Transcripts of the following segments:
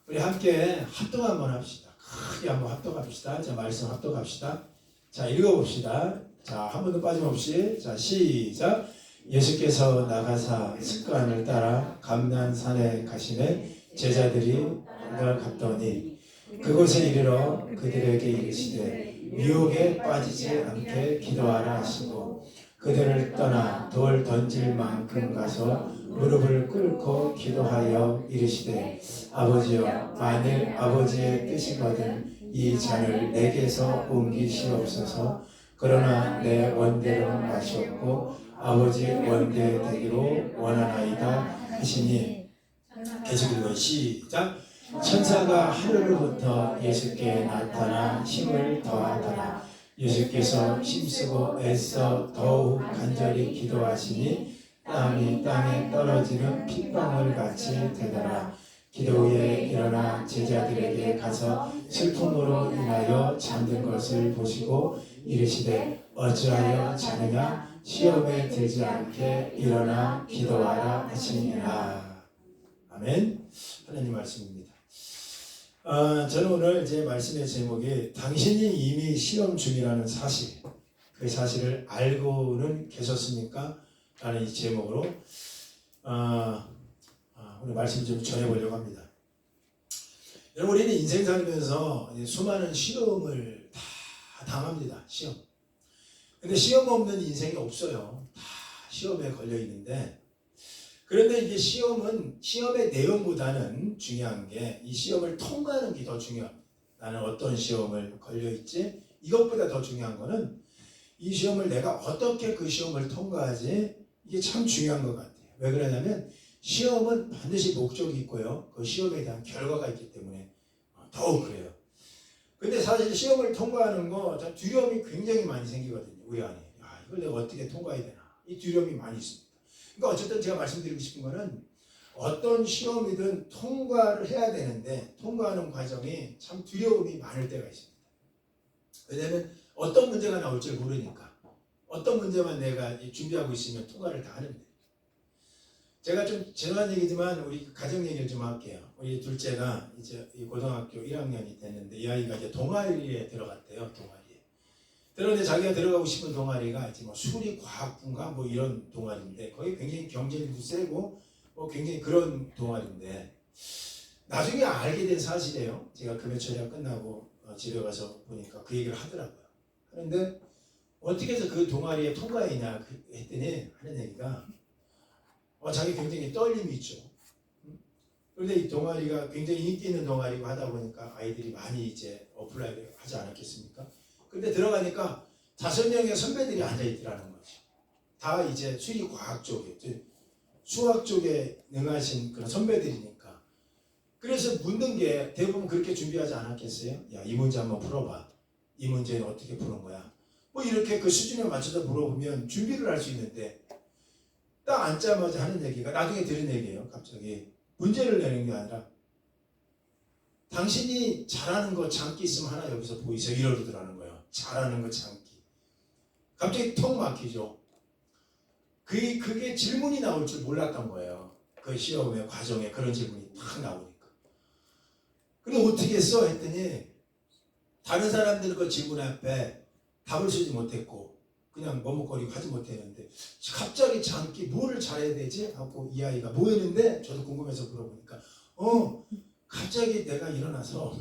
우리 함께 합동 한번 합시다. 크게 한번 합동합시다. 자, 말씀 합동합시다. 자, 읽어봅시다. 자, 한 번도 빠짐없이. 자, 시작. 예수께서 나가사 습관을 따라 감난산에 가시매 제자들이 갔더니 그곳에 이르러 그들에게 이르시되 유혹에 빠지지 않게 기도하라 하시고 그들을 떠나 돌 던질 만큼 가서 무릎을 꿇고 기도하여 이르시되 아버지여 만일 아버지의 뜻이거든 이 잔을 내게서 옮기시옵소서. 그러나 내 원대로 마시옵고 아버지 원대 되기로 원하나이다 하시니. 계속 읽어. 시작. 천사가 하늘로부터 예수께 나타나 힘을 더하더라. 예수께서 힘쓰고 애써 더욱 간절히 기도하시니 땀이 땅에 떨어지는 핏방울 같이 되더라. 기도 후에 일어나 제자들에게 가서 슬픔으로 인하여 잠든 것을 보시고 이르시되 어찌하여 자느냐 시험에 들지 않게 일어나 기도하라 하시니라. 아멘. 하나님 말씀입니다. 저는 오늘 제 말씀의 제목이 당신이 이미 시험 중이라는 사실, 그 사실을 알고는 계셨습니까? 라는 이 제목으로 오늘 말씀 좀 전해보려고 합니다. 여러분, 우리는 인생 살면서 수많은 시험을 다 당합니다. 시험. 근데 시험 없는 인생이 없어요. 다 시험에 걸려 있는데, 그런데 이게 시험의 내용보다는 중요한 게 이 시험을 통과하는 게 더 중요합니다. 나는 어떤 시험을 걸려 있지? 이것보다 더 중요한 거는 이 시험을 내가 어떻게 그 시험을 통과하지? 이게 참 중요한 것 같아요. 왜 그러냐면 시험은 반드시 목적이 있고요. 그 시험에 대한 결과가 있기 때문에 더욱 그래요. 근데 사실 시험을 통과하는 거 두려움이 굉장히 많이 생기거든요. 우리 안에. 이걸 내가 어떻게 통과해야 되나. 이 두려움이 많이 있습니다. 그러니까 어쨌든 제가 말씀드리고 싶은 거는 어떤 시험이든 통과를 해야 되는데 통과하는 과정이 참 두려움이 많을 때가 있습니다. 왜냐하면 어떤 문제가 나올지 모르니까. 어떤 문제만 내가 준비하고 있으면 통과를 다 하는데. 제가 좀 지난 얘기지만 우리 가정 얘기를 좀 할게요. 우리 둘째가 이제 고등학교 1학년이 됐는데 이 아이가 이제 동아리에 들어갔대요. 동아리에. 그런데 자기가 들어가고 싶은 동아리가 이제 뭐 수리과학부인가 뭐 이런 동아리인데 거기 굉장히 경쟁도 세고 뭐 굉장히 그런 동아리인데 나중에 알게 된 사실이에요. 제가 금요철야 끝나고 집에 가서 보니까 그 얘기를 하더라고요. 그런데 어떻게 해서 그 동아리에 통과했냐 했더니 하는 얘기가 자기 굉장히 떨림이 있죠. 그런데 이 동아리가 굉장히 인기 있는 동아리고 하다 보니까 아이들이 많이 이제 어플라이를 하지 않았겠습니까? 근데 들어가니까 5명의 선배들이 앉아있더라는 거죠. 다 이제 수리과학 쪽에, 수학 쪽에 능하신 그런 선배들이니까. 그래서 묻는 게 대부분 그렇게 준비하지 않았겠어요? 야, 이 문제 한번 풀어봐. 이 문제는 어떻게 푸는 거야? 뭐 이렇게 그 수준에 맞춰서 물어보면 준비를 할 수 있는데 딱 앉자마자 하는 얘기가 나중에 들은 얘기예요. 갑자기 문제를 내는 게 아니라 당신이 잘하는 거 장기 있으면 하나 여기서 보이세요? 이러더라는 거예요. 잘하는 거 장기. 갑자기 턱 막히죠. 그게 질문이 나올 줄 몰랐던 거예요. 그 시험의 과정에 그런 질문이 탁 나오니까. 근데 어떻게 했어? 했더니 다른 사람들은 그 질문 앞에 답을 쓰지 못했고 그냥 머뭇거리고 하지 못했는데 갑자기 장기 뭐를 잘해야 되지? 하고 이 아이가 뭐 했는데 저도 궁금해서 물어보니까 갑자기 내가 일어나서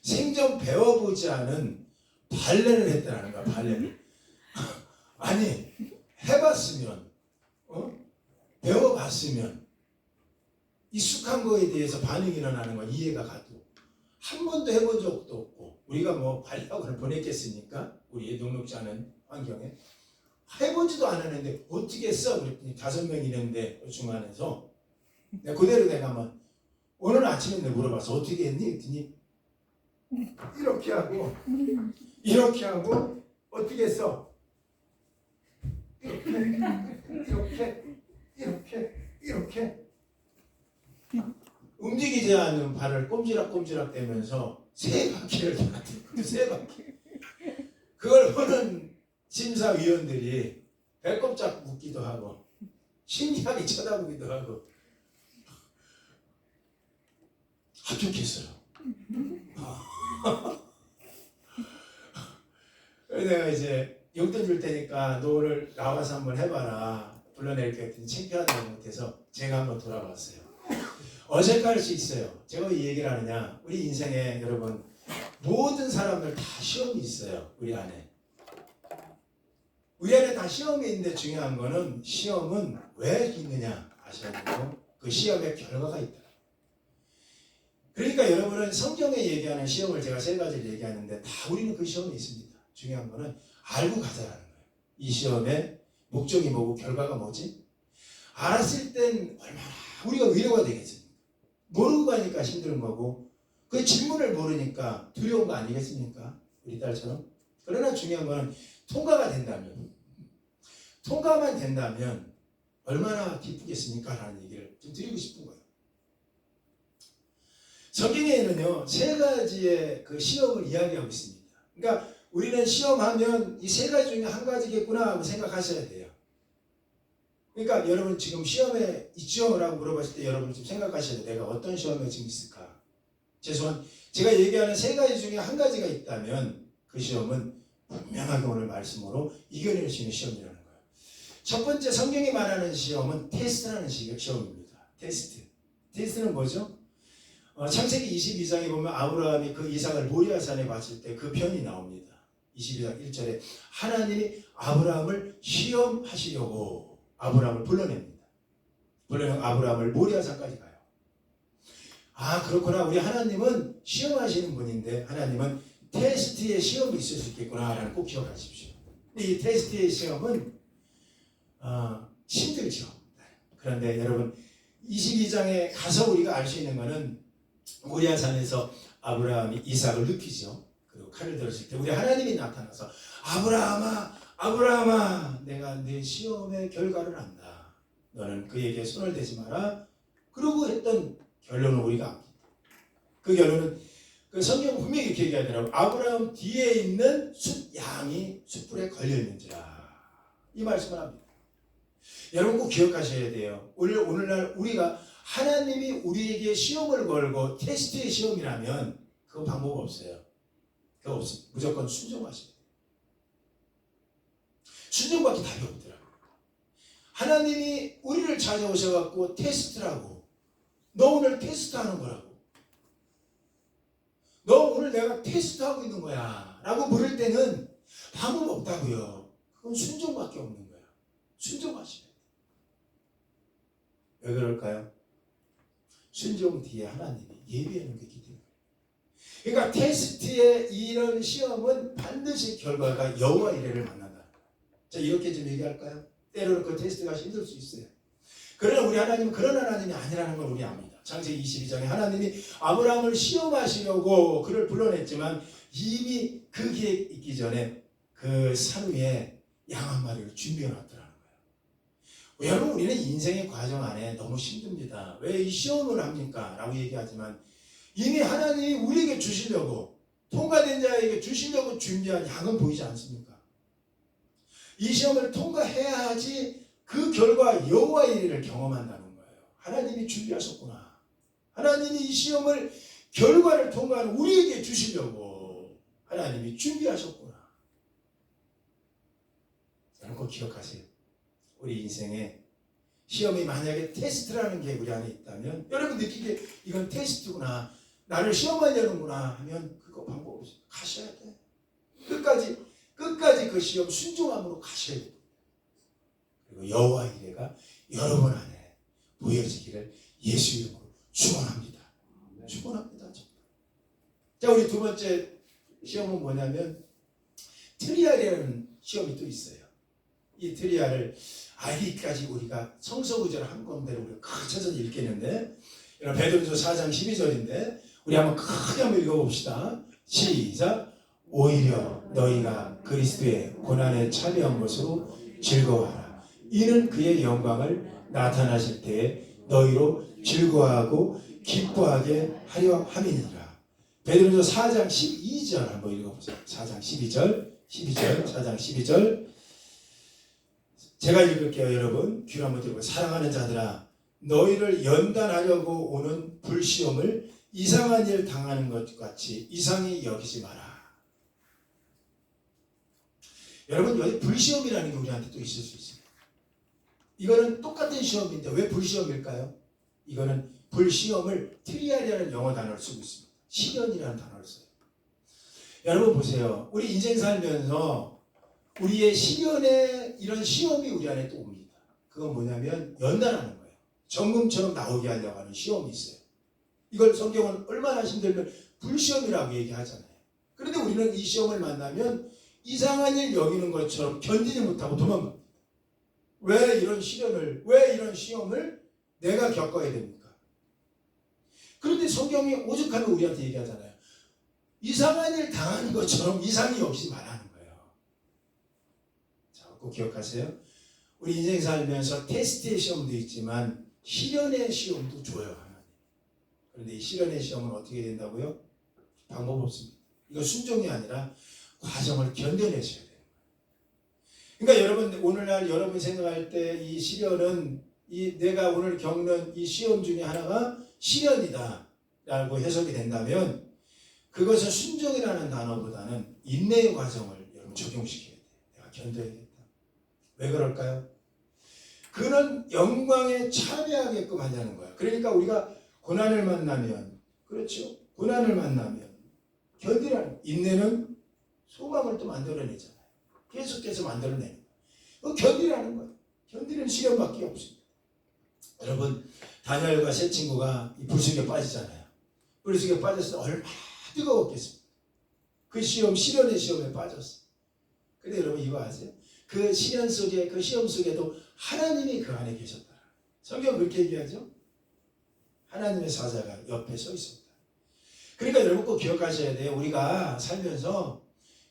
생전 배워보지 않은 발레를 했다는 거야. 발레를. 아니 해봤으면 배워봤으면 익숙한 거에 대해서 반응이 일어나는 건 이해가 가도 한 번도 해본 적도 없고 우리가 뭐 발레학원을 보냈겠습니까? 우리 녹록지 않은 환경에 해보지도 않았는데 어떻게 했어? 그랬더니 5명 있는데 중간에서 그대로 내가 한번 오늘 아침에 내가 물어봤어. 어떻게 했니? 그랬더니 이렇게 하고 어떻게 했어? 이렇게 움직이지 않는 발을 꼼지락꼼지락 대면서 3바퀴를 돌았대요. 3바퀴. 그걸 보는 심사위원들이 배꼽 묻기도 하고 신기하게 쳐다보기도 하고 좋겠어요. 내가 이제 용돈 줄 테니까 너 오늘 나와서 한번 해봐라. 불러낼게 했더니 창피하다고 못해서 제가 한번 돌아봤어요. 어색할 수 있어요. 제가 왜 이 얘기를 하느냐. 우리 인생에 여러분 모든 사람들 다 시험이 있어요. 우리 안에. 우리 안에 다 시험이 있는데 중요한 거는 시험은 왜 있느냐 아셔야 되고 그 시험의 결과가 있다. 그러니까 여러분은 성경에 얘기하는 시험을 제가 세 가지를 얘기하는데 다 우리는 그 시험이 있습니다. 중요한 거는 알고 가자라는 거예요. 이 시험의 목적이 뭐고 결과가 뭐지? 알았을 땐 얼마나 우리가 위로가 되겠습니까? 모르고 가니까 힘든 거고 그 질문을 모르니까 두려운 거 아니겠습니까? 우리 딸처럼. 그러나 중요한 거는 통과가 된다면 통과만 된다면 얼마나 기쁘겠습니까? 라는 얘기를 좀 드리고 싶은 거예요. 성경에는요 3가지의 그 시험을 이야기하고 있습니다. 그러니까 우리는 시험하면 이 3가지 중에 한 가지겠구나 하고 생각하셔야 돼요. 그러니까 여러분 지금 시험에 있죠? 라고 물어봤을 때 여러분 좀 생각하셔야 돼요. 내가 어떤 시험에 지금 있을까? 최소한 제가 얘기하는 3가지 중에 한 가지가 있다면 그 시험은 분명하게 오늘 말씀으로 이겨낼 수 있는 시험이라는 거예요. 첫 번째 성경이 말하는 시험은 테스트라는 시험입니다. 테스트는 뭐죠? 창세기 22장에 보면 아브라함이 그 이삭을 모리아산에 바칠 때 그 편이 나옵니다. 22장 1절에 하나님이 아브라함을 시험하시려고 아브라함을 불러냅니다. 불러내고 아브라함을 모리아산까지 가요. 아 그렇구나. 우리 하나님은 시험하시는 분인데 하나님은 테스트의 시험이 있을 수 있겠구나 라는 꼭 기억하십시오. 이 테스트의 시험은 힘들죠. 그런데 여러분 22장에 가서 우리가 알 수 있는 것은 모리아산에서 아브라함이 이삭을 눕히죠. 그리고 칼을 들었을 때 우리 하나님이 나타나서 아브라함아 내가 네 시험의 결과를 안다. 너는 그에게 손을 대지 마라. 그러고 했던 결론을 우리가 압니다. 그 결론은 그 성경 분명히 이렇게 얘기하더라고요. 아브라함 뒤에 있는 양이 숯불에 걸려있는지라. 이 말씀을 합니다. 여러분 꼭 기억하셔야 돼요. 오늘날 우리가 하나님이 우리에게 시험을 걸고 테스트의 시험이라면 그거 방법 없어요. 그거 없습니다. 무조건 순종하셔야 돼요. 순종밖에 답이 없더라고요. 하나님이 우리를 찾아오셔갖고 테스트라고. 너 오늘 테스트하는 거라고. 너 오늘 내가 테스트하고 있는 거야 라고 물을 때는 방법 없다고요. 그건 순종밖에 없는 거야. 순종하셔야 돼요. 왜 그럴까요? 순종 뒤에 하나님이 예비해 놓은 게 있기 때문에. 그러니까 테스트의 이런 시험은 반드시 결과가 여호와 이레를 만난다. 자 이렇게 좀 얘기할까요? 때로는 그 테스트가 힘들 수 있어요. 그러나 우리 하나님은 그런 하나님이 아니라는 걸 우리 압니다. 창세기 22장에 하나님이 아브라함을 시험하시려고 그를 불러냈지만 이미 그 계획 있기 전에 그 산 위에 양 한 마리를 준비해 놨더라는 거예요. 여러분 우리는 인생의 과정 안에 너무 힘듭니다. 왜 이 시험을 합니까? 라고 얘기하지만 이미 하나님이 우리에게 주시려고 통과된 자에게 주시려고 준비한 양은 보이지 않습니까? 이 시험을 통과해야지 그 결과 여호와 이레를 경험한다는 거예요. 하나님이 준비하셨구나. 하나님이 이 시험을 결과를 통과하는 우리에게 주시려고 하나님이 준비하셨구나. 여러분 꼭 기억하세요. 우리 인생에 시험이 만약에 테스트라는 게 우리 안에 있다면 여러분 느끼기에 이건 테스트구나. 나를 시험하려는구나 하면 그거 방법 없어요. 가셔야 돼. 끝까지 그 시험 순종함으로 가셔야 돼요. 그리고 여호와 이레가 여러분 안에 보여지기를 예수 이름으로 축원합니다. 축원합니다. 자 우리 두 번째 시험은 뭐냐면 트리알이라는 시험이 또 있어요. 이 트리알을 알기까지 우리가 성서구절을 한 건대로 우리가 천천히 읽겠는데 베드로전서 4장 12절인데 우리 한번 크게 한번 읽어봅시다. 시작. 오히려 너희가 그리스도의 고난에 참여한 것으로 즐거워하라. 이는 그의 영광을 나타나실 때에 너희로 즐거워하고 기뻐하게 하려 함이니라. 베드로전서 4장 12절 한번 읽어보세요. 4장 12절. 제가 읽을게요. 여러분 귀로 한번 들고 사랑하는 자들아 너희를 연단하려고 오는 불시험을 이상한 일 당하는 것 같이 이상히 여기지 마라. 여러분, 여기 불시험이라는 게 우리한테 또 있을 수 있습니다. 이거는 똑같은 시험인데 왜 불시험일까요? 이거는 불시험을 트리알이라는 영어 단어를 쓰고 있습니다. 시련이라는 단어를 써요. 여러분 보세요. 우리 인생 살면서 우리의 시련에 이런 시험이 우리 안에 또 옵니다. 그건 뭐냐면 연단하는 거예요. 정금처럼 나오게 하려고 하는 시험이 있어요. 이걸 성경은 얼마나 힘들면 불시험이라고 얘기하잖아요. 그런데 우리는 이 시험을 만나면 이상한 일 여기는 것처럼 견디지 못하고 도망갑니다. 왜 이런 시련을, 왜 이런 시험을 내가 겪어야 됩니까? 그런데 성경이 오죽하면 우리한테 얘기하잖아요. 이상한 일 당하는 것처럼 이상히 여기지 말라는 거예요. 자, 꼭 기억하세요. 우리 인생 살면서 테스트의 시험도 있지만 시련의 시험도 줘요, 하나님. 그런데 이 시련의 시험은 어떻게 된다고요? 방법 없습니다. 이거 순종이 아니라 과정을 견뎌내셔야 돼요. 그러니까 여러분, 오늘날 여러분이 생각할 때 이 시련은 내가 오늘 겪는 이 시험 중에 하나가 시련이다 라고 해석이 된다면 그것은 순종이라는 단어보다는 인내의 과정을 여러분 적용시켜야 돼요. 내가 견뎌야겠다. 왜 그럴까요? 그는 영광에 참여하게끔 하냐는 거야. 그러니까 우리가 고난을 만나면, 그렇죠? 고난을 만나면 견디라는, 인내는 소망을 또 만들어내잖아요. 계속해서 만들어내는 거예요. 견디라는 거예요. 견디는 시련밖에 없습니다. 여러분, 다니엘과 세 친구가 이 불속에 빠지잖아요. 불속에 빠졌을 때 얼마나 뜨거웠겠습니까? 그 시련의 시험에 빠졌어. 근데 여러분 이거 아세요? 그 시련 속에, 그 시험 속에도 하나님이 그 안에 계셨다. 성경 그렇게 얘기하죠? 하나님의 사자가 옆에 서 있었다. 그러니까 여러분 꼭 기억하셔야 돼요. 우리가 살면서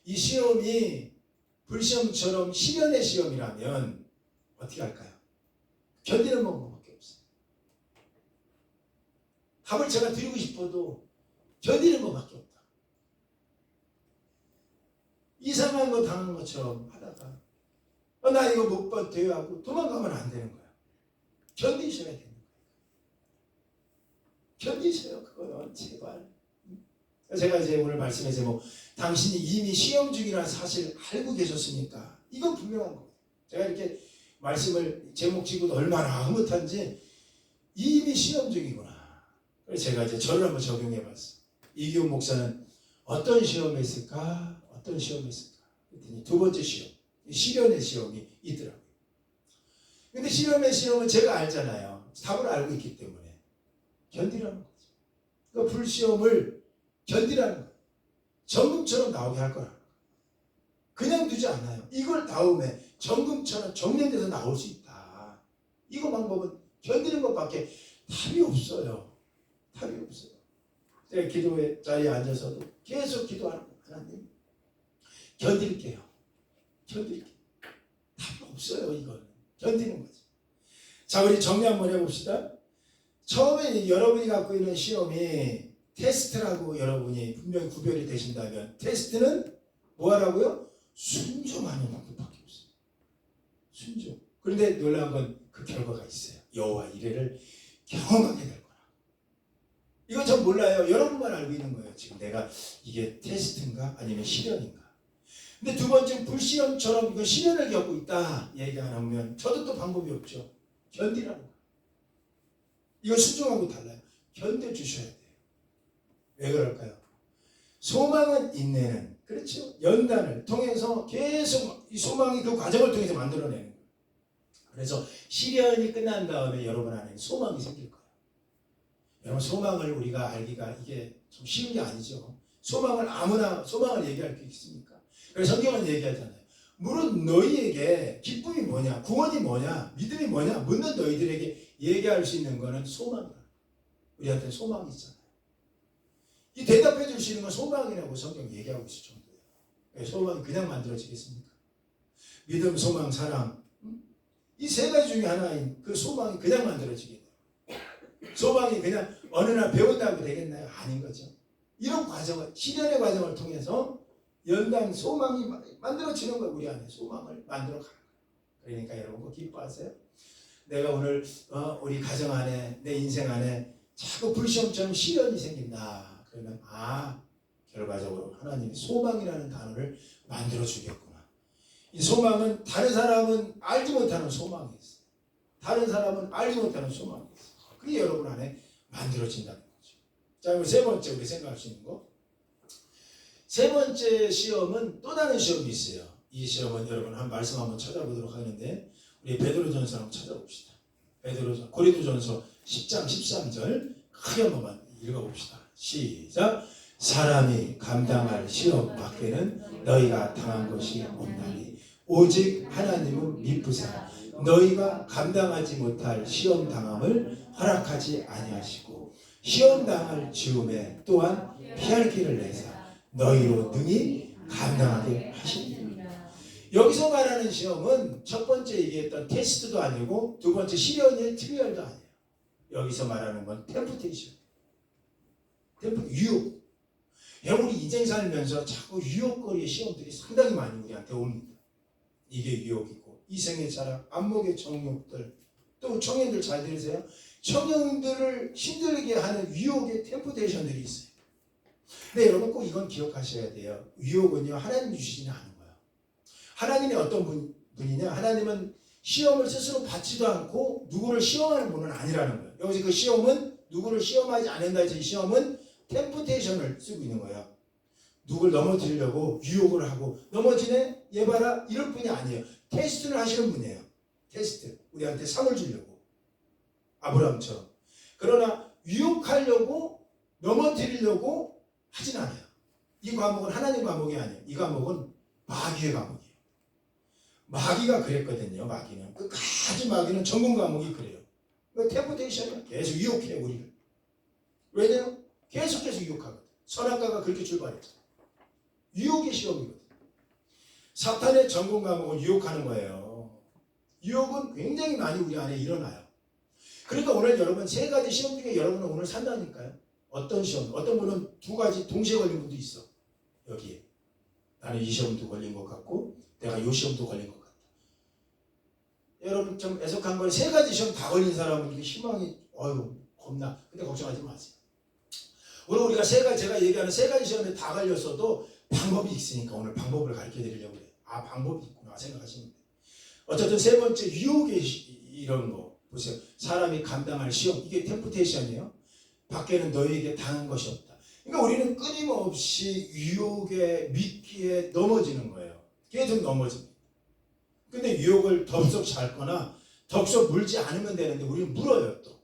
이 시험이 불시험처럼 시련의 시험이라면 어떻게 할까요? 견디는 방법밖에 없어요. 답을 제가 드리고 싶어도 견디는 것밖에 없다. 이상한 거 당한 것처럼 하다가 나 이거 못 버텨요 하고 도망가면 안 되는 거야. 견디셔야 되는 거예요. 견디세요. 그거는 제발. 제가 이제 오늘 말씀의 제목, 당신이 이미 시험 중이라는 사실 알고 계셨습니까? 이건 분명한 거예요. 제가 이렇게 말씀을 제목 지고도 얼마나 흐뭇한지 이미 시험 중이구나. 그래서 제가 이제 저를 한번 적용해 봤어요. 이기훈 목사는 어떤 시험에 있을까? 어떤 시험에 있을까? 그랬더니 두 번째 시험, 시련의 시험이 있더라고요. 근데 시련의 시험은 제가 알잖아요. 답을 알고 있기 때문에 견디라는 거죠. 그 불시험을 견디라는 거예요. 정금처럼 나오게 할 거라는 거예요. 그냥 두지 않아요. 이걸 다음에 정금처럼 정리돼서 나올 수 있다. 이거 방법은 견디는 것밖에 답이 없어요. 답이 없어요. 제가 기도의 자리에 앉아서도 계속 기도하는 거예요. 하나님, 견딜게요. 견딜게요. 답이 없어요. 이거는 견디는 거죠. 자, 우리 정리 한번 해봅시다. 처음에 여러분이 갖고 있는 시험이 테스트라고 여러분이 분명히 구별이 되신다면 테스트는 뭐 하라고요? 순종하는 방법밖에 없어요. 순종. 그런데 놀라운 건 그 결과가 있어요. 여호와 이레를 경험하게 될 거라. 이건 전 몰라요. 여러분만 알고 있는 거예요. 지금 내가 이게 테스트인가 아니면 시련인가. 근데 두 번째 불시험처럼 이거 시련을 겪고 있다 얘기 안 하면 저도 또 방법이 없죠. 견디라는 거예요. 이거 순종하고 달라요. 견뎌주셔야 돼요. 왜 그럴까요? 소망은 인내는, 그렇죠? 연단을 통해서 계속 이 소망이 그 과정을 통해서 만들어내는 거예요. 그래서 시련이 끝난 다음에 여러분 안에 소망이 생길 거예요. 여러분, 소망을 우리가 알기가 이게 좀 쉬운 게 아니죠. 소망을 아무나 소망을 얘기할 게 있습니까? 그래서 성경은 얘기하잖아요. 물은 너희에게 기쁨이 뭐냐, 구원이 뭐냐, 믿음이 뭐냐 묻는 너희들에게 얘기할 수 있는 거는 소망이야. 우리한테 소망이 있잖아요. 이 대답해 줄 수 있는 건 소망이라고 성경 얘기하고 있을 정도예요. 소망이 그냥 만들어지겠습니까? 믿음, 소망, 사랑, 이 세 가지 중에 하나인 그 소망이 그냥 만들어지겠나요? 소망이 그냥 어느 날 배운다고 되겠나요? 아닌 거죠. 이런 과정을, 시련의 과정을 통해서 연단, 소망이 만들어지는 거예요. 우리 안에 소망을 만들어 가는 거예요. 그러니까 여러분 꼭 기뻐하세요. 내가 오늘 우리 가정 안에, 내 인생 안에 자꾸 불시험처럼 시련이 생긴다. 그러면 결과적으로 하나님이 소망이라는 단어를 만들어 주겠구나. 이 소망은 다른 사람은 알지 못하는 소망이 있어요. 다른 사람은 알지 못하는 소망이 있어요. 그게 여러분 안에 만들어진다는 거죠. 자, 그럼 세 번째 우리 생각할 수 있는 거. 세 번째 시험은 또 다른 시험이 있어요. 이 시험은 여러분 한 말씀 한번 찾아보도록 하는데 우리 베드로전서 한번 찾아봅시다. 고린도전서 10장 13절 크게 한번 읽어봅시다. 시작. 사람이 감당할 시험 밖에는 너희가 당한 것이 없나니 오직 하나님은 미쁘사 너희가 감당하지 못할 시험 당함을 허락하지 아니하시고 시험 당할 즈음에 또한 피할 길을 내사 너희로 능히 감당하게 하십니다. 여기서 말하는 시험은 첫 번째 얘기했던 테스트도 아니고 두 번째 시련의 트리얼도 아니에요. 여기서 말하는 건 템프테이션, 유혹. 우리 인생 살면서 자꾸 유혹거리의 시험들이 상당히 많이 우리한테 옵니다. 이게 유혹이고 이생의 자랑, 안목의 정욕들, 또 청년들 잘 들으세요. 청년들을 힘들게 하는 유혹의 템프테이션들이 있어요. 근데 여러분 꼭 이건 기억하셔야 돼요. 유혹은요 하나님이 주시지는 않은 거예요. 하나님이 어떤 분이냐? 하나님은 시험을 스스로 받지도 않고 누구를 시험하는 분은 아니라는 거예요. 여기서 그 시험은 누구를 시험하지 않는다 해서 이 시험은 템프테이션을 쓰고 있는 거예요. 누굴 넘어뜨리려고 유혹을 하고 넘어지네? 얘 봐라 이럴 분이 아니에요. 테스트를 하시는 분이에요. 테스트. 우리한테 상을 주려고. 아브라함처럼. 그러나 유혹하려고 넘어뜨리려고 하진 않아요. 이 과목은 하나님 과목이 아니에요. 이 과목은 마귀의 과목이에요. 마귀가 그랬거든요. 마귀는. 끝까지 마귀는 전문 과목이 그래요. 템프테이션이야. 계속 유혹해 우리를. 왜냐면 계속해서 유혹하거든. 선악과가 그렇게 출발했죠. 유혹의 시험이거든. 사탄의 전문 과목은 유혹하는 거예요. 유혹은 굉장히 많이 우리 안에 일어나요. 그러니까 오늘 여러분 세 가지 시험 중에 여러분은 오늘 산다니까요. 어떤 시험? 어떤 분은 두 가지 동시에 걸린 분도 있어. 여기에. 나는 이 시험도 걸린 것 같고 내가 이 시험도 걸린 것 같다. 여러분 좀 애석한 건 세 가지 시험 다 걸린 사람은 이게 희망이 겁나. 근데 걱정하지 마세요. 오늘 우리가 제가 얘기하는 세 가지 시험에 다 걸렸어도 방법이 있으니까 오늘 방법을 가르쳐 드리려고 해요. 방법이 있구나 생각하시면 돼요. 어쨌든 세 번째 유혹의 이런 거 보세요. 사람이 감당할 시험 이게 템프테이션이에요. 밖에는 너희에게 당한 것이 없다. 그러니까 우리는 끊임없이 유혹에 미끼에 넘어지는 거예요. 계속 넘어집니다. 근데 유혹을 덥석 잡거나 덥석 물지 않으면 되는데 우리는 물어요 또.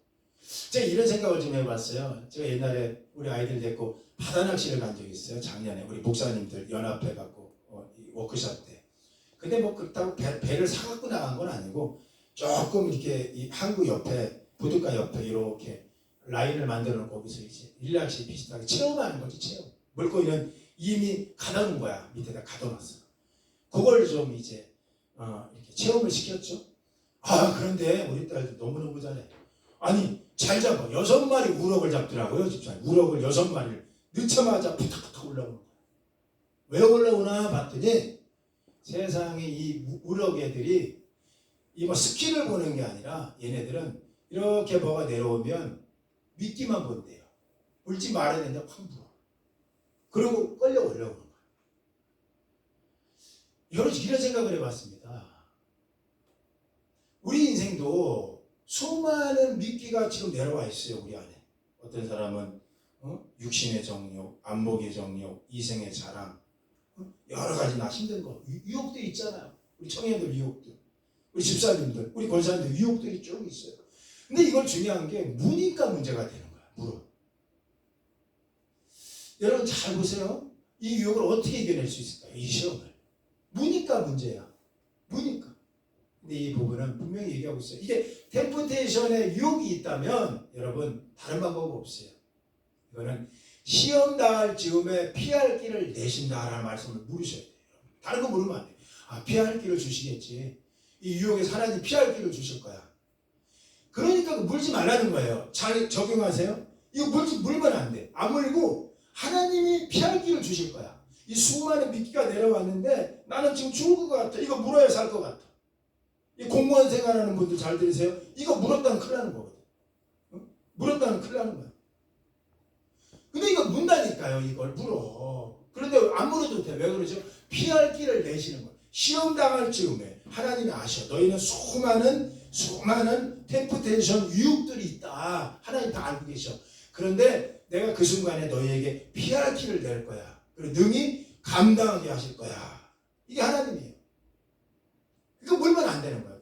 제가 이런 생각을 좀 해봤어요. 제가 옛날에 우리 아이들 데리고 바다 낚시를 간 적이 있어요. 작년에 우리 목사님들 연합해갖고 워크숍 때. 근데 뭐 그렇다고 배를 사갖고 나간 건 아니고 조금 이렇게 이 항구 옆에 부둣가 옆에 이렇게 라인을 만들어 놓고 거기서 이제 릴낚시 비슷하게 체험하는 거지 체험. 물고기는 이미 가둬놓은 거야. 밑에다 가둬놨어. 그걸 좀 이제 이렇게 체험을 시켰죠. 그런데 우리 딸들 너무너무 잘해. 아니 잘 잡아. 6마리 우럭을 잡더라고요. 집사님. 우럭을 6마리를 넣자마자 푸탁푸탁 올라오는 거야. 왜 올라오나 봤더니 세상에 이 우럭 애들이 이 뭐 스킬을 보는 게 아니라 얘네들은 이렇게 뭐가 내려오면 미끼만 본대요. 물지 말아야 되는데 확 물어. 그리고 끌려 올라오는 거야. 이런 생각을 해봤습니다. 우리 인생도 수많은 미끼가 지금 내려와 있어요. 우리 안에. 어떤 사람은 육신의 정욕, 안목의 정욕, 이생의 자랑, 여러 가지 나 힘든 거 유혹들이 있잖아요. 우리 청년들 유혹들, 우리 집사님들, 우리 권사님들 유혹들이 쭉 있어요. 근데 이걸 중요한 게 무니까 문제가 되는 거야. 물어. 여러분 잘 보세요. 이 유혹을 어떻게 이겨낼 수 있을까요? 이 시험을. 무니까 문제야. 무니까. 근데 이 부분은 분명히 얘기하고 있어요. 이게 템프테이션에 유혹이 있다면 여러분 다른 방법 없어요. 이거는 시험 당할 즈음에 피할 길을 내신다라는 말씀을 물으셔야 돼요. 다른 거 물으면 안 돼요. 피할 길을 주시겠지. 이 유혹에서 하나님 피할 길을 주실 거야. 그러니까 물지 말라는 거예요. 잘 적용하세요. 이거 물면 안 돼. 안 물고 하나님이 피할 길을 주실 거야. 이 수많은 미끼가 내려왔는데 나는 지금 죽을 것 같아. 이거 물어야 살 것 같아. 이 공무원 생활하는 분들 잘 들으세요. 이거 물었다는 큰일 나는 거거든. 물었다는 큰일 나는 거야. 문다니까요. 이걸 물어. 그런데 안 물어도 돼. 왜 그러죠? 피할 길을 내시는 거예요. 시험 당할 즈음에 하나님이 아셔. 너희는 수많은 템프테이션 유혹들이 있다. 하나님 다 알고 계셔. 그런데 내가 그 순간에 너희에게 피할 길을 낼 거야. 그리고 능히 감당하게 하실 거야. 이게 하나님이에요. 그거 물면 안 되는 거예요.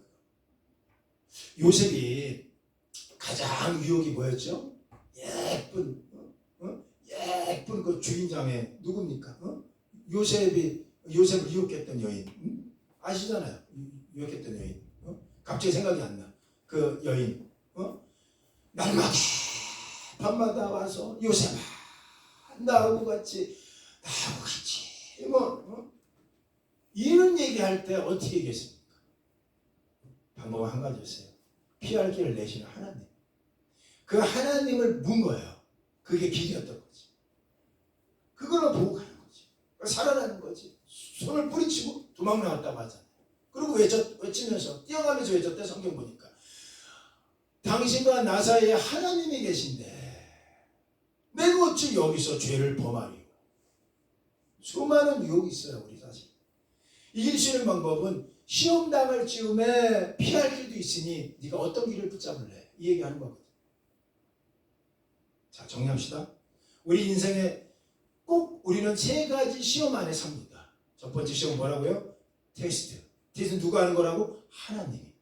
요셉이 가장 유혹이 뭐였죠? 예쁜 그 주인장의 누굽니까? 요셉을 유혹했던 여인. 아시잖아요. 유혹했던 여인. 갑자기 생각이 안 나. 그 여인. 날마다 밤마다 와서 요셉아 나하고 같이 이런 얘기할 때 어떻게 얘기했습니까? 방법은 한 가지였어요. 피할 길을 내시는 하나님. 그 하나님을 문 거예요. 그게 길이었던 거지. 그걸로 보고 가는 거지. 살아나는 거지. 손을 뿌리치고 도망 나왔다고 하잖아요. 그리고 외치면서 뛰어가면서 외쳤대. 성경 보니까 당신과 나 사이에 하나님이 계신데 내가 어찌 여기서 죄를 범하리요. 수많은 유혹이 있어요. 우리 사실 이길 수 있는 방법은 시험 당할 즈음에 피할 길도 있으니 네가 어떤 길을 붙잡을래? 이 얘기하는 거거든. 자, 정리합시다. 우리 인생에 꼭 우리는 세 가지 시험 안에 삽니다. 첫 번째 시험 뭐라고요? 테스트. 테스트는 누가 하는 거라고? 하나님이.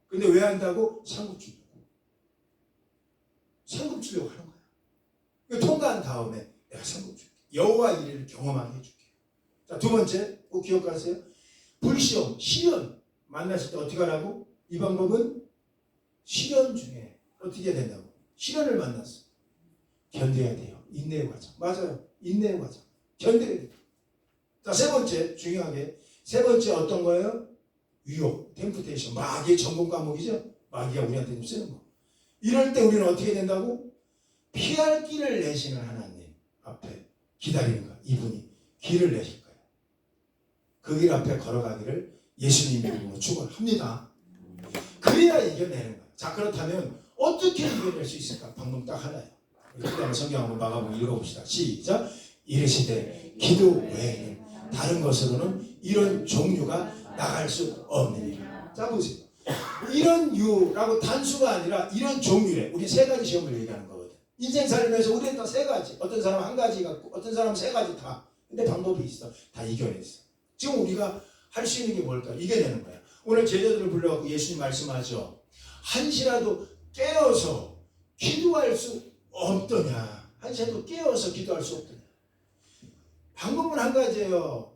근데 왜 한다고? 상급 주려고. 상급 주려고 하는 거야. 이거 통과한 다음에 내가 상급 줄게. 여호와 이레를 경험하게 해줄게. 자, 두 번째 꼭 기억하세요. 불시험, 시련 만났을 때 어떻게 하라고? 이 방법은 시련 중에 어떻게 해야 된다고? 시련을 만났어. 견뎌야 돼요. 인내의 과정. 맞아요. 인내의 과정. 견뎌야 돼요. 자, 세 번째 중요하게 세 번째 어떤 거예요? 유혹, 템프테이션. 마귀의 전공 과목이죠. 마귀가 우리한테 좀 쓰는 거. 이럴 때 우리는 어떻게 된다고? 피할 길을 내시는 하나님 앞에 기다리는 거야. 이분이 길을 내실 거예요. 그 길 앞에 걸어가기를 예수님의 이름으로 축원합니다. 그래야 이겨내는 거야. 자, 그렇다면 어떻게 이겨낼 수 있을까? 방법 딱 하나예요. 그 다음에 성경 한번 마가복음 읽어봅시다. 시작. 이르시되 기도 외에는 다른 것으로는 이런 종류가 나갈 수 없느니라. 자, 보세요. 이런 유라고 단수가 아니라 이런 종류래. 우리 세 가지 시험을 얘기하는 거거든. 인생 살면서 우리는 다 세 가지. 어떤 사람은 한 가지 갖고 어떤 사람은 세 가지 다. 근데 방법이 있어. 다 이겨냈어. 지금 우리가 할 수 있는 게 뭘까? 이겨내는 거야. 오늘 제자들을 불러갖고 예수님 말씀하죠. 한시라도 깨어서 기도할 수 없더냐. 한시라도 깨어서 기도할 수 없더냐. 방법은 한 가지예요.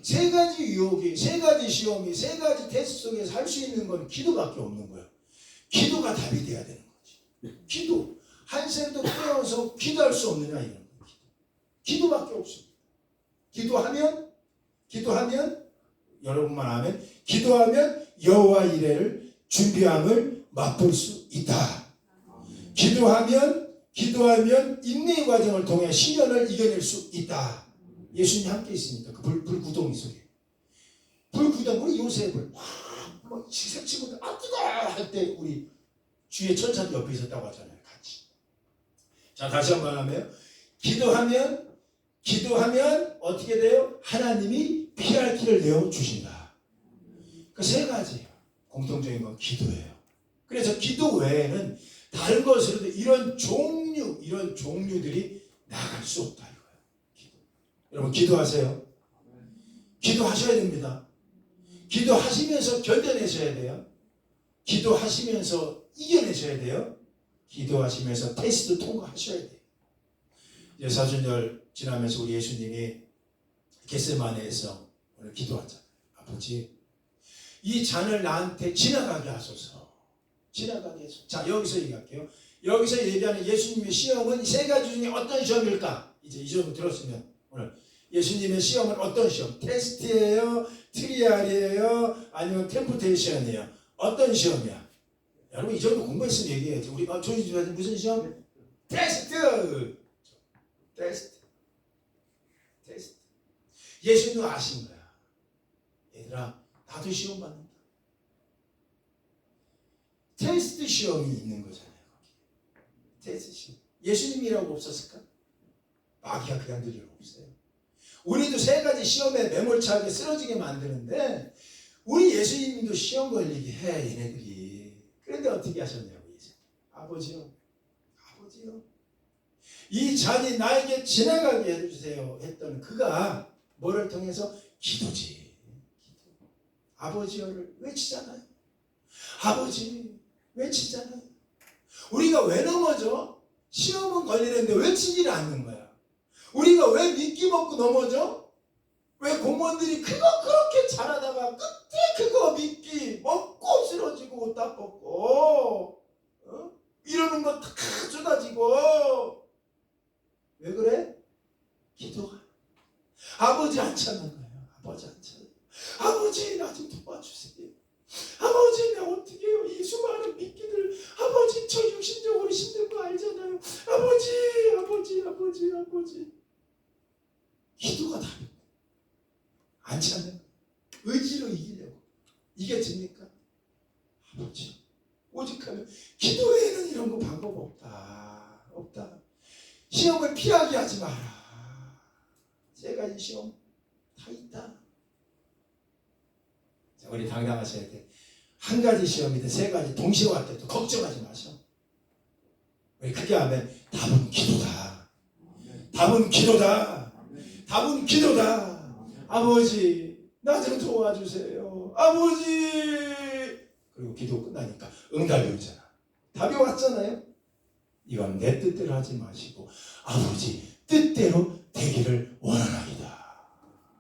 세 가지 유혹이, 세 가지 시험이, 세 가지 테스트 속에서 할 수 있는 건 기도밖에 없는 거예요. 기도가 답이 돼야 되는 거지. 기도. 한시라도 깨어서 기도할 수 없느냐 이런 거. 기도밖에 없습니다. 기도하면 여러분만 하면 기도하면 여호와 이레를 준비함을 맛볼 수 있다. 기도하면 인내의 과정을 통해 시련을 이겨낼 수 있다. 예수님이 함께 있으니까 그 불구덩이 속에 불구덩이 우리 요셉을 막 시색치고 뜨거 할 때 우리 주의 천사도 옆에 있었다고 하잖아요. 같이. 자, 다시 한번 하면 기도하면 어떻게 돼요? 하나님이 피할 길을 내어 주신다. 그 세 가지예요. 공통적인 건 기도예요. 그래서 기도 외에는 다른 것으로도 이런 종류들이 나갈 수 없다 이거예요. 여러분 기도하세요. 기도하셔야 됩니다. 기도하시면서 견뎌내셔야 돼요. 기도하시면서 이겨내셔야 돼요. 기도하시면서 테스트 통과하셔야 돼요. 이제 사순절 지나면서 우리 예수님이 겟세마네에서 오늘 기도하잖아요. 아버지, 이 잔을 나한테 지나가게 하소서. 지나가게 해서. 자, 여기서 얘기할게요. 여기서 얘기하는 예수님의 시험은 세 가지 중에 어떤 시험일까? 이제 이 정도 들었으면 오늘 예수님의 시험은 어떤 시험? 테스트예요? 트리알이에요? 아니면 템프테이션이에요? 어떤 시험이야? 여러분 이 정도 공부했으면 얘기해야지. 우리 조지 집사님 무슨 시험? 테스트. 예수님도 아신 거야. 얘들아, 나도 시험 받는다. 테스트 시험이 있는 거잖아요. 테스트 시험. 예수님이라고 없었을까? 마귀가 그냥 일 없어요. 우리도 세 가지 시험에 매몰차게 쓰러지게 만드는데 우리 예수님도 시험 걸리게 해 얘네들이. 그런데 어떻게 하셨냐고 예수. 아버지요. 이 잔이 나에게 지나가게 해주세요 했던 그가 뭐를 통해서? 기도지. 기도. 아버지요를 외치잖아요. 아버지 외치잖아요. 우리가 왜 넘어져? 시험은 걸리는데 외치지를 않는 거야. 우리가 왜 미끼 먹고 넘어져? 왜 공무원들이 그거 그렇게 잘하다가 끝에 그거 미끼 먹고 쓰러지고 옷 다 벗고 이러는 거 다 쏟아지고. 왜 그래? 기도가. 아버지 안 찾는 거예요. 아버지 안 찾는. 아버지 나 좀 도와주세요. 아버지 나 어떻게 해요? 이 수많은 미끼들. 아버지 저 육신적으로 힘든 거 알잖아요. 아버지. 기도가 답이고 안 찾는 거예요. 의지로 이기려고. 이게 됩니까? 아버지 오직하면 기도에는 이런 거 방법 없다. 시험을 피하게 하지 마라. 세 가지 시험 다 있다. 자, 우리 당당하셔야 돼. 한 가지 시험이든 세 가지 동시에 왔대도 걱정하지 마셔. 우리 크게 하면 답은 기도다. 답은 기도다. 답은 기도다. 아버지 나 좀 도와주세요. 아버지. 그리고 기도 끝나니까 응답이 오잖아. 답이 왔잖아요. 이건 내 뜻대로 하지 마시고 아버지 뜻대로 되기를 원하나이다.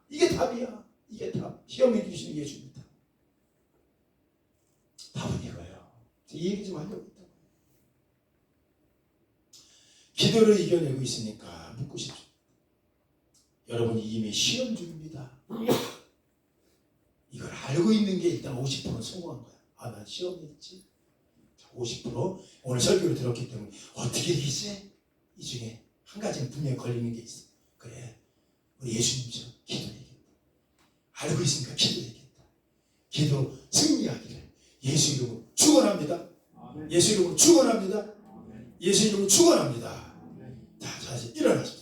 이게 답이야. 이게 답. 시험에 주시는 예수입니다. 답은 이거예요. 이 얘기 좀 하려고 했다. 기도를 이겨내고 있으니까 묻고 싶죠. 여러분이 이미 시험 중입니다. 이걸 알고 있는 게 일단 50% 성공한 거야. 아, 난 시험이 있지. 50% 오늘 설교를 들었기 때문에 어떻게 이기지? 이 중에 한 가지는 분명히 걸리는 게 있어. 그래, 우리 예수님처럼 기도해야겠다. 알고 있으니까 기도해야겠다. 기도 승리하기를 예수 이름으로 축원합니다. 예수 이름으로 축원합니다. 예수 이름으로 축원합니다. 자, 다시 일어나십시오.